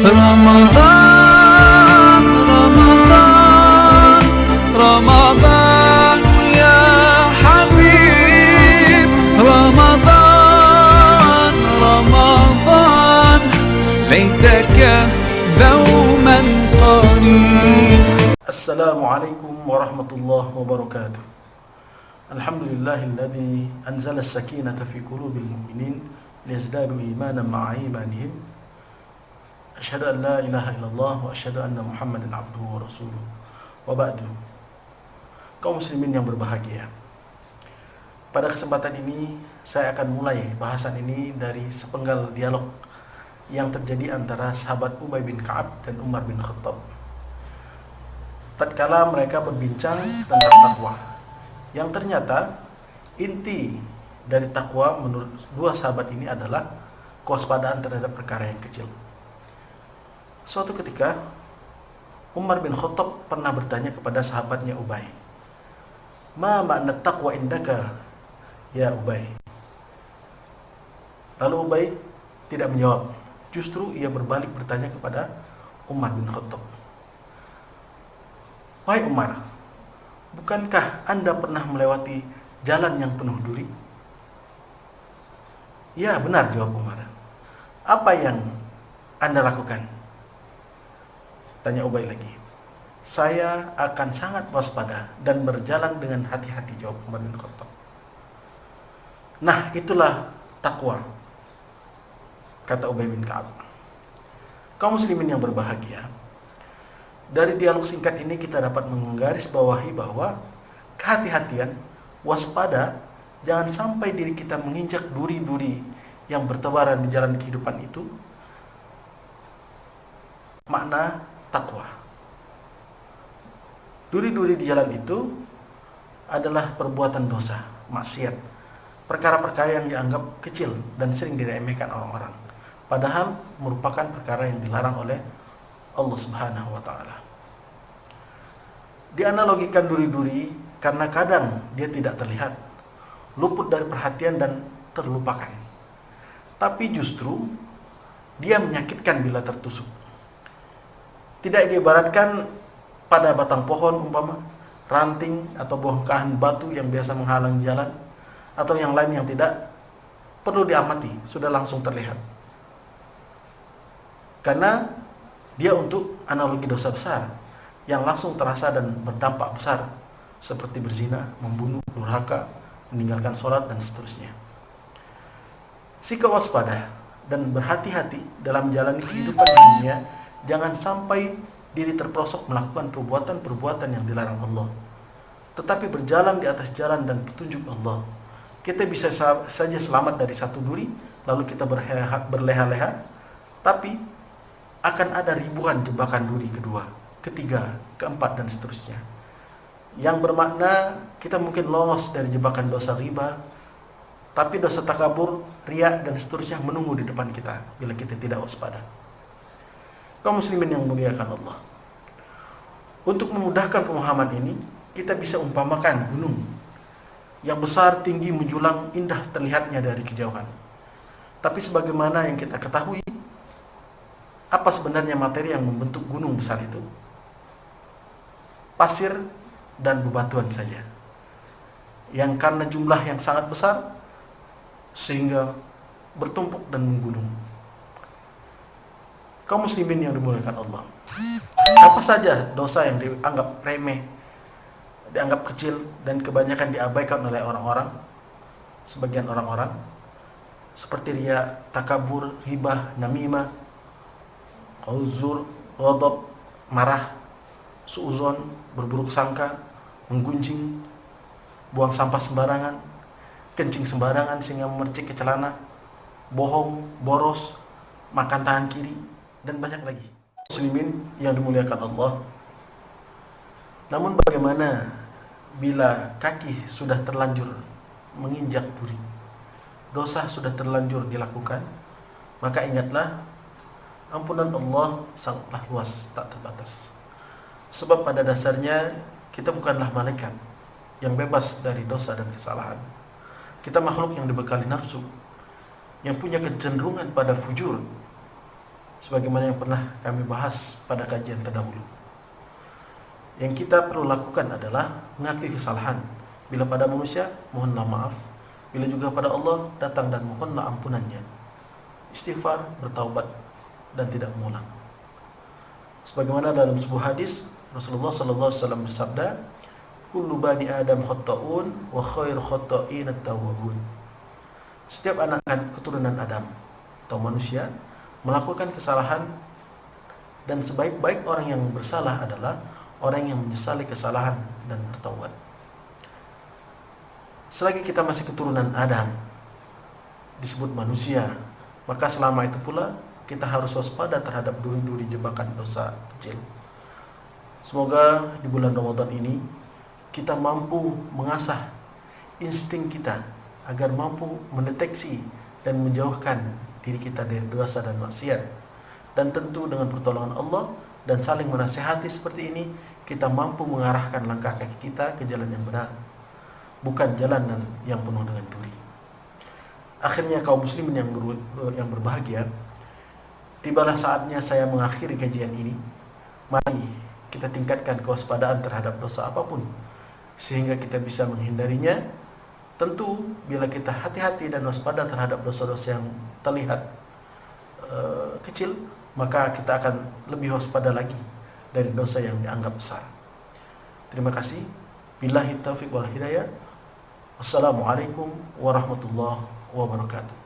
رمضان رمضان رمضان يا حبيب رمضان رمضان ليتك دوما قريب. Assalamualaikum warahmatullahi wabarakatuh. Alhamdulillahilladzi anzala as-sakinata fi qulubil mu'minin liyazdadu imanan ma'a imanihim. Asyhadu an la ilaha illallah wa asyhadu anna Muhammadan abduhu wa rasuluh. Wa ba'du. Kaum muslimin yang berbahagia. Pada kesempatan ini saya akan mulai bahasan ini dari sepenggal dialog yang terjadi antara sahabat Ubay bin Ka'ab dan Umar bin Khattab. Tatkala mereka berbincang tentang takwa, yang ternyata inti dari takwa menurut dua sahabat ini adalah kewaspadaan terhadap perkara yang kecil. Suatu ketika Umar bin Khattab pernah bertanya kepada sahabatnya Ubay, "Ma makna taqwa indaka ya Ubay?" Lalu Ubay tidak menjawab, justru ia berbalik bertanya kepada Umar bin Khattab, "Wahai Umar, bukankah Anda pernah melewati jalan yang penuh duri?" "Ya, benar," jawab Umar. "Apa yang Anda lakukan?" Tanya Ubay lagi. "Saya akan sangat waspada dan berjalan dengan hati-hati," jawab Umar bin Khattab. Nah, itulah takwa, kata Ubay bin Ka'ab. Kaum muslimin yang berbahagia, dari dialog singkat ini kita dapat menggarisbawahi bahwa kehati-hatian, waspada, jangan sampai diri kita menginjak duri-duri yang bertebaran di jalan kehidupan itu. Makna takwa. Duri-duri di jalan itu adalah perbuatan dosa, maksiat, perkara-perkara yang dianggap kecil dan sering diremehkan orang-orang, padahal merupakan perkara yang dilarang oleh Allah Subhanahu wa ta'ala. Dianalogikan duri-duri karena kadang dia tidak terlihat, luput dari perhatian dan terlupakan. Tapi justru dia menyakitkan bila tertusuk. Tidak diibaratkan pada batang pohon umpama, ranting atau bongkahan batu yang biasa menghalang jalan, atau yang lain yang tidak perlu diamati, sudah langsung terlihat. Karena dia untuk analogi dosa besar yang langsung terasa dan berdampak besar, seperti berzina, membunuh, durhaka, meninggalkan sholat, dan seterusnya. Sikap waspada dan berhati-hati dalam menjalani kehidupan di dunia, jangan sampai diri terperosok melakukan perbuatan-perbuatan yang dilarang Allah, tetapi berjalan di atas jalan dan petunjuk Allah. Kita bisa saja selamat dari satu duri, lalu kita berleha-leha, tapi akan ada ribuan jebakan duri kedua, ketiga, keempat, dan seterusnya. Yang bermakna kita mungkin lolos dari jebakan dosa riba, tapi dosa takabur, riya, dan seterusnya menunggu di depan kita bila kita tidak waspada. Kaum muslimin yang muliakan Allah, untuk memudahkan pemahaman ini, kita bisa umpamakan gunung yang besar, tinggi, menjulang, indah terlihatnya dari kejauhan. Tapi sebagaimana yang kita ketahui, apa sebenarnya materi yang membentuk gunung besar itu? Pasir dan bebatuan saja, yang karena jumlah yang sangat besar sehingga bertumpuk dan menggunung. Kaum muslimin yang dimuliakan Allah, apa saja dosa yang dianggap remeh, dianggap kecil, dan kebanyakan diabaikan oleh orang-orang, sebagian orang-orang, seperti riya, takabur, hibah, namimah, uzur, ghadab, marah, suuzon, berburuk sangka, menggunjing, buang sampah sembarangan, kencing sembarangan sehingga memercik ke celana, bohong, boros, makan tangan kiri, dan banyak lagi. Muslimin yang dimuliakan Allah, namun bagaimana bila kaki sudah terlanjur menginjak duri, dosa sudah terlanjur dilakukan, maka ingatlah, ampunan Allah sangatlah luas, tak terbatas. Sebab pada dasarnya kita bukanlah malaikat yang bebas dari dosa dan kesalahan. Kita makhluk yang dibekali nafsu, yang punya kecenderungan pada fujur, sebagaimana yang pernah kami bahas pada kajian terdahulu. Yang kita perlu lakukan adalah mengakui kesalahan. Bila pada manusia, mohonlah maaf. Bila juga pada Allah, datang dan mohonlah ampunannya. Istighfar, bertaubat, dan tidak mengulang. Sebagaimana dalam sebuah hadis, Rasulullah SAW bersabda, "Kullu bani Adam khatta'un wa khairu khatta'in at-tawwabun." Setiap anak keturunan Adam atau manusia melakukan kesalahan, dan sebaik-baik orang yang bersalah adalah orang yang menyesali kesalahan dan bertaubat. Selagi kita masih keturunan Adam, disebut manusia, maka selama itu pula kita harus waspada terhadap duri-duri jebakan dosa kecil. Semoga di bulan Ramadan ini kita mampu mengasah insting kita agar mampu mendeteksi dan menjauhkan diri kita dari dosa dan maksiat. Dan tentu dengan pertolongan Allah dan saling menasihati seperti ini, kita mampu mengarahkan langkah kaki kita ke jalan yang benar, bukan jalanan yang penuh dengan duri. Akhirnya kaum muslimin yang berbahagia, tibalah saatnya saya mengakhiri kajian ini. Mari kita tingkatkan kewaspadaan terhadap dosa apapun, sehingga kita bisa menghindarinya. Tentu bila kita hati-hati dan waspada terhadap dosa-dosa yang terlihat kecil, maka kita akan lebih waspada lagi dari dosa yang dianggap besar. Terima kasih. Billahi taufiq wal hidayah. Wassalamualaikum warahmatullahi wabarakatuh.